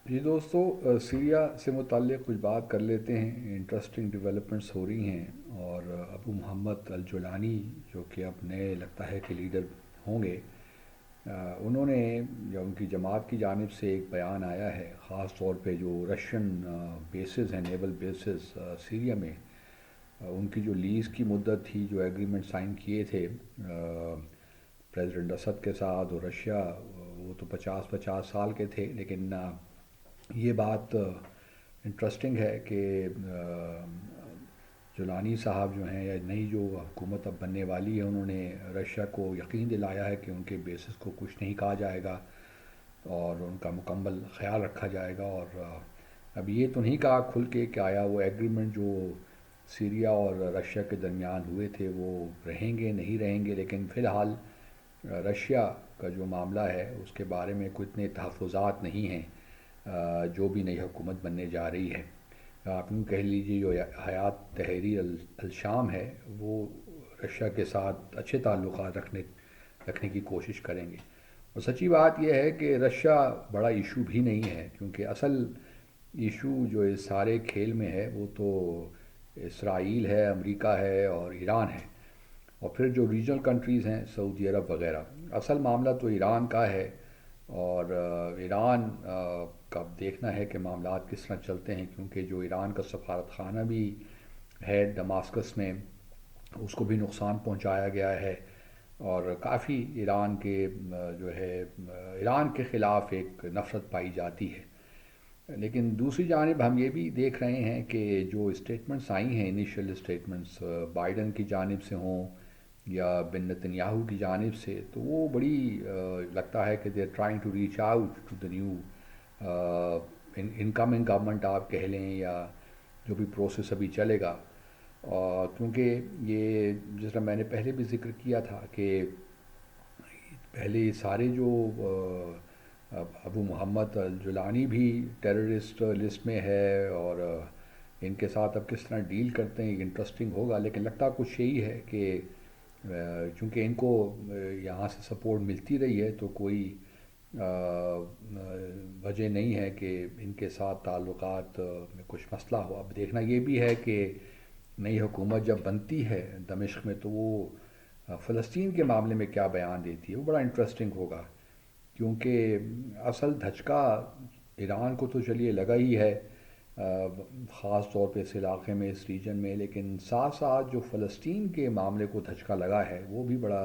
جی دوستو، سیریا سے متعلق کچھ بات کر لیتے ہیں۔ انٹرسٹنگ ڈیولپمنٹس ہو رہی ہیں، اور ابو محمد الجولانی جو کہ اب نئے لگتا ہے کہ لیڈر ہوں گے، انہوں نے یا ان کی جماعت کی جانب سے ایک بیان آیا ہے، خاص طور پہ جو رشین بیسز ہیں، نیول بیسز سیریا میں، ان کی جو لیز کی مدت تھی، جو ایگریمنٹ سائن کیے تھے پریزیڈنٹ اسد کے ساتھ اور رشیا، وہ تو 50-50 سال کے تھے، لیکن یہ بات انٹرسٹنگ ہے کہ جولانی صاحب جو ہیں، یا نئی جو حکومت اب بننے والی ہے، انہوں نے رشیا کو یقین دلایا ہے کہ ان کے بیسس کو کچھ نہیں کہا جائے گا اور ان کا مکمل خیال رکھا جائے گا۔ اور اب یہ تو نہیں کہا کھل کے کہ آیا وہ ایگریمنٹ جو سیریا اور رشیا کے درمیان ہوئے تھے وہ رہیں گے نہیں رہیں گے، لیکن فی الحال رشیا کا جو معاملہ ہے اس کے بارے میں کوئی اتنے تحفظات نہیں ہیں جو بھی نئی حکومت بننے جا رہی ہے۔ آپ یوں کہہ لیجیے جو حیات تحریر الشام ہے وہ رشیا کے ساتھ اچھے تعلقات رکھنے کی کوشش کریں گے۔ اور سچی بات یہ ہے کہ رشیا بڑا ایشو بھی نہیں ہے، کیونکہ اصل ایشو جو اس سارے کھیل میں ہے وہ تو اسرائیل ہے، امریکہ ہے اور ایران ہے، اور پھر جو ریجنل کنٹریز ہیں سعودی عرب وغیرہ۔ اصل معاملہ تو ایران کا ہے، اور ایران کا دیکھنا ہے کہ معاملات کس طرح چلتے ہیں، کیونکہ جو ایران کا سفارت خانہ بھی ہے دماسکس میں، اس کو بھی نقصان پہنچایا گیا ہے، اور کافی ایران کے جو ہے ایران کے خلاف ایک نفرت پائی جاتی ہے۔ لیکن دوسری جانب ہم یہ بھی دیکھ رہے ہیں کہ جو اسٹیٹمنٹس آئی ہیں، انیشیل اسٹیٹمنٹس بائیڈن کی جانب سے ہوں یا بن نتنیاہو کی جانب سے، تو وہ بڑی لگتا ہے کہ they are trying to reach out to the new incoming government آپ کہہ لیں، یا جو بھی پروسیس ابھی چلے گا، کیونکہ یہ جس طرح میں نے پہلے بھی ذکر کیا تھا کہ پہلے یہ سارے جو ابو محمد الجولانی بھی ٹیررسٹ لسٹ میں ہے، اور ان کے ساتھ اب کس طرح ڈیل کرتے ہیں انٹرسٹنگ ہوگا، لیکن لگتا کچھ یہی ہے کہ چونکہ ان کو یہاں سے سپورٹ ملتی رہی ہے تو کوئی وجہ نہیں ہے کہ ان کے ساتھ تعلقات میں کچھ مسئلہ ہو۔ اب دیکھنا یہ بھی ہے کہ نئی حکومت جب بنتی ہے دمشق میں تو وہ فلسطین کے معاملے میں کیا بیان دیتی ہے، وہ بڑا انٹرسٹنگ ہوگا، کیونکہ اصل دھچکا ایران کو تو چلیے لگا ہی ہے، خاص طور پہ اس علاقے میں، اس ریجن میں، لیکن ساتھ ساتھ جو فلسطین کے معاملے کو دھچکا لگا ہے وہ بھی بڑا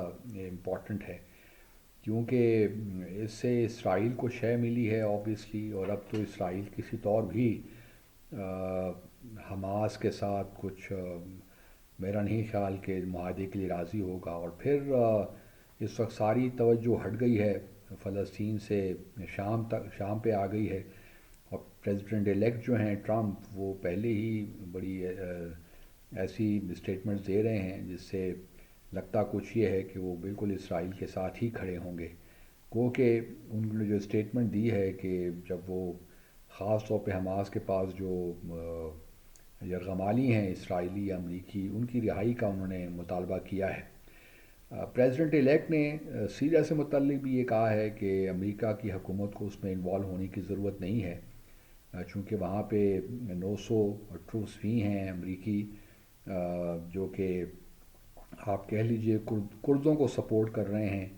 امپورٹنٹ ہے، کیونکہ اس سے اسرائیل کو شے ملی ہے اوبیسلی، اور اب تو اسرائیل کسی طور بھی حماس کے ساتھ کچھ میرا نہیں خیال کہ معاہدے کے لیے راضی ہوگا، اور پھر اس وقت ساری توجہ ہٹ گئی ہے فلسطین سے، شام تک، شام پہ آ گئی ہے، اور پریزیڈنٹ الیکٹ جو ہیں ٹرمپ، وہ پہلے ہی بڑی ایسی اسٹیٹمنٹس دے رہے ہیں جس سے لگتا کچھ یہ ہے کہ وہ بالکل اسرائیل کے ساتھ ہی کھڑے ہوں گے، گو کہ انہوں نے جو اسٹیٹمنٹ دی ہے کہ جب وہ خاص طور پہ حماس کے پاس جو یرغمالی ہیں اسرائیلی یا امریکی، ان کی رہائی کا انہوں نے مطالبہ کیا ہے۔ پریزیڈنٹ الیکٹ نے سیریا سے متعلق بھی یہ کہا ہے کہ امریکہ کی حکومت کو اس میں انوالو ہونے کی ضرورت نہیں ہے، چونکہ وہاں پہ 900 ٹروپس بھی ہیں امریکی، جو کہ آپ کہہ لیجئے کردوں کو سپورٹ کر رہے ہیں،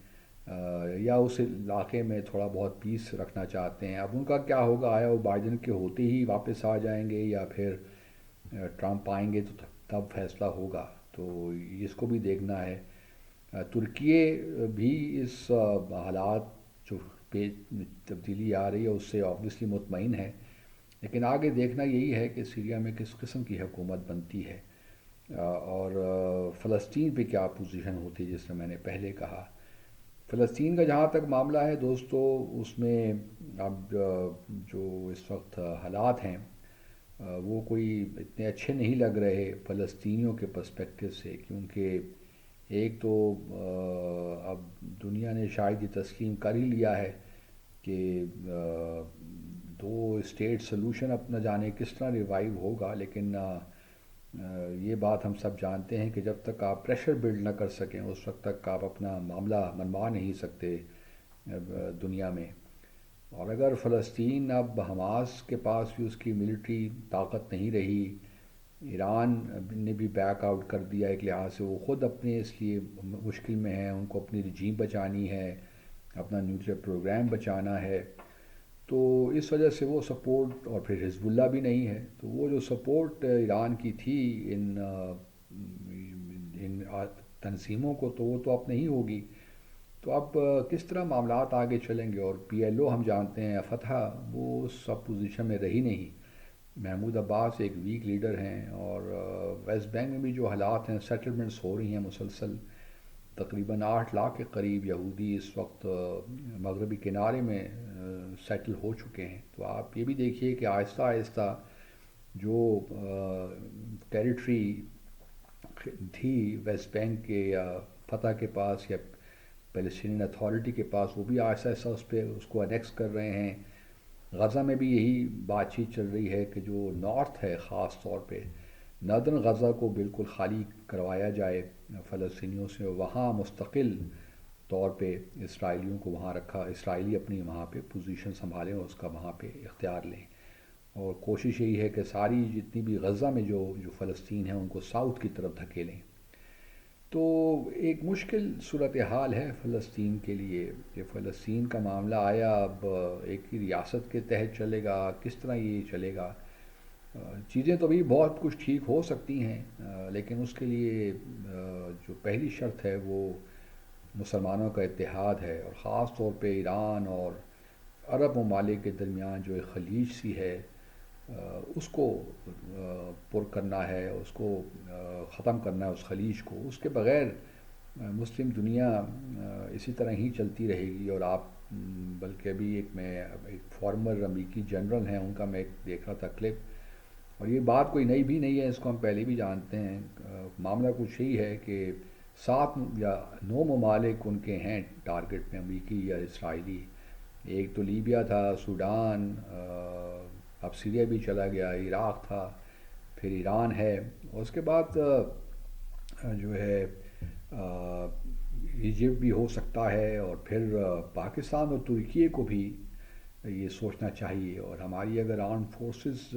یا اس علاقے میں تھوڑا بہت پیس رکھنا چاہتے ہیں۔ اب ان کا کیا ہوگا، آیا وہ بائیڈن کے ہوتے ہی واپس آ جائیں گے یا پھر ٹرمپ آئیں گے تو تب فیصلہ ہوگا، تو اس کو بھی دیکھنا ہے۔ ترکیے بھی اس حالات جو پہ تبدیلی آ رہی ہے اس سے آبویسلی مطمئن ہے، لیکن آگے دیکھنا یہی ہے کہ سیریا میں کس قسم کی حکومت بنتی ہے، اور فلسطین پہ کیا پوزیشن ہوتی ہے، جس سے میں نے پہلے کہا۔ فلسطین کا جہاں تک معاملہ ہے دوستو، اس میں اب جو اس وقت حالات ہیں وہ کوئی اتنے اچھے نہیں لگ رہے فلسطینیوں کے پرسپیکٹو سے، کیونکہ ایک تو اب دنیا نے شاید یہ تسلیم کر ہی لیا ہے کہ دو اسٹیٹ سلوشن اب نہ جانے کس طرح ریوائیو ہوگا، لیکن یہ بات ہم سب جانتے ہیں کہ جب تک آپ پریشر بلڈ نہ کر سکیں اس وقت تک آپ اپنا معاملہ منوا نہیں سکتے دنیا میں۔ اور اگر فلسطین اب حماس کے پاس بھی اس کی ملٹری طاقت نہیں رہی، ایران نے بھی بیک آؤٹ کر دیا ایک لحاظ سے، وہ خود اپنے اس لیے مشکل میں ہیں، ان کو اپنی رجیم بچانی ہے، اپنا نیوکلیئر پروگرام بچانا ہے، تو اس وجہ سے وہ سپورٹ، اور پھر حزب اللہ بھی نہیں ہے، تو وہ جو سپورٹ ایران کی تھی ان تنظیموں کو، تو وہ تو اب نہیں ہوگی۔ تو اب کس طرح معاملات آگے چلیں گے؟ اور پی ایل او ہم جانتے ہیں فتح، وہ اس پوزیشن میں رہی نہیں۔ محمود عباس ایک ویک لیڈر ہیں، اور ویسٹ بینک میں بھی جو حالات ہیں، سیٹلمنٹس ہو رہی ہیں مسلسل، تقریباً 8 لاکھ کے قریب یہودی اس وقت مغربی کنارے میں سیٹل ہو چکے ہیں۔ تو آپ یہ بھی دیکھیے کہ آہستہ آہستہ جو ٹیریٹری تھی ویسٹ بینک کے یا فتح کے پاس یا پیلسٹینین اتھارٹی کے پاس، وہ بھی آہستہ آہستہ اس کو انیکس کر رہے ہیں۔ غزہ میں بھی یہی بات چیت چل رہی ہے کہ جو نارتھ ہے، خاص طور پہ نادرن غزہ کو بالکل خالی کروایا جائے فلسطینیوں سے، وہاں مستقل طور پہ اسرائیلیوں کو وہاں رکھا، اسرائیلی اپنی وہاں پہ پوزیشن سنبھالیں اور اس کا وہاں پہ اختیار لیں، اور کوشش یہی ہے کہ ساری جتنی بھی غزہ میں جو فلسطین ہیں ان کو ساؤتھ کی طرف دھکیلیں۔ تو ایک مشکل صورتحال ہے فلسطین کے لیے کہ فلسطین کا معاملہ آیا اب ایک ہی ریاست کے تحت چلے گا، کس طرح یہ چلے گا؟ چیزیں تو ابھی بہت کچھ ٹھیک ہو سکتی ہیں، لیکن اس کے لیے جو پہلی شرط ہے وہ مسلمانوں کا اتحاد ہے، اور خاص طور پہ ایران اور عرب ممالک کے درمیان جو ایک خلیج سی ہے، اس کو پر کرنا ہے، اس کو ختم کرنا ہے، اس خلیج کو۔ اس کے بغیر مسلم دنیا اسی طرح ہی چلتی رہے گی۔ اور آپ بلکہ ابھی ایک فارمر امریکی جنرل ہیں، ان کا میں ایک دیکھ رہا تھا کلپ، اور یہ بات کوئی نئی بھی نہیں ہے، اس کو ہم پہلے بھی جانتے ہیں۔ معاملہ کچھ یہی ہے کہ 7 یا 9 ممالک ان کے ہیں ٹارگٹ میں، امریکی یا اسرائیلی۔ ایک تو لیبیا تھا، سوڈان، اب سیریا بھی چلا گیا، عراق تھا، پھر ایران ہے، اور اس کے بعد جو ہے ایجپٹ بھی ہو سکتا ہے، اور پھر پاکستان اور ترکیے کو بھی یہ سوچنا چاہیے۔ اور ہماری اگر آرم فورسز،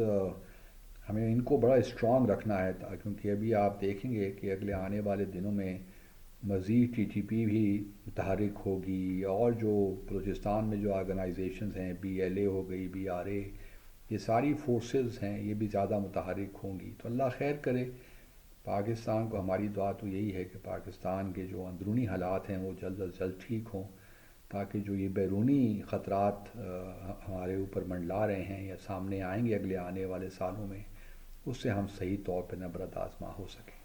ہمیں ان کو بڑا اسٹرانگ رکھنا ہے، کیونکہ ابھی آپ دیکھیں گے کہ اگلے آنے والے دنوں میں مزید ٹی ٹی پی بھی متحرک ہوگی، اور جو بلوچستان میں جو آرگنائزیشنز ہیں، بی ایل اے ہو گئی، بی آر اے، یہ ساری فورسز ہیں، یہ بھی زیادہ متحرک ہوں گی۔ تو اللہ خیر کرے پاکستان کو، ہماری دعا تو یہی ہے کہ پاکستان کے جو اندرونی حالات ہیں وہ جلد از جلد ٹھیک ہوں، تاکہ جو یہ بیرونی خطرات ہمارے اوپر منڈلا رہے ہیں یا سامنے آئیں گے اگلے آنے والے سالوں میں، اس سے ہم صحیح طور پہ نبرد آزما ہو سکیں۔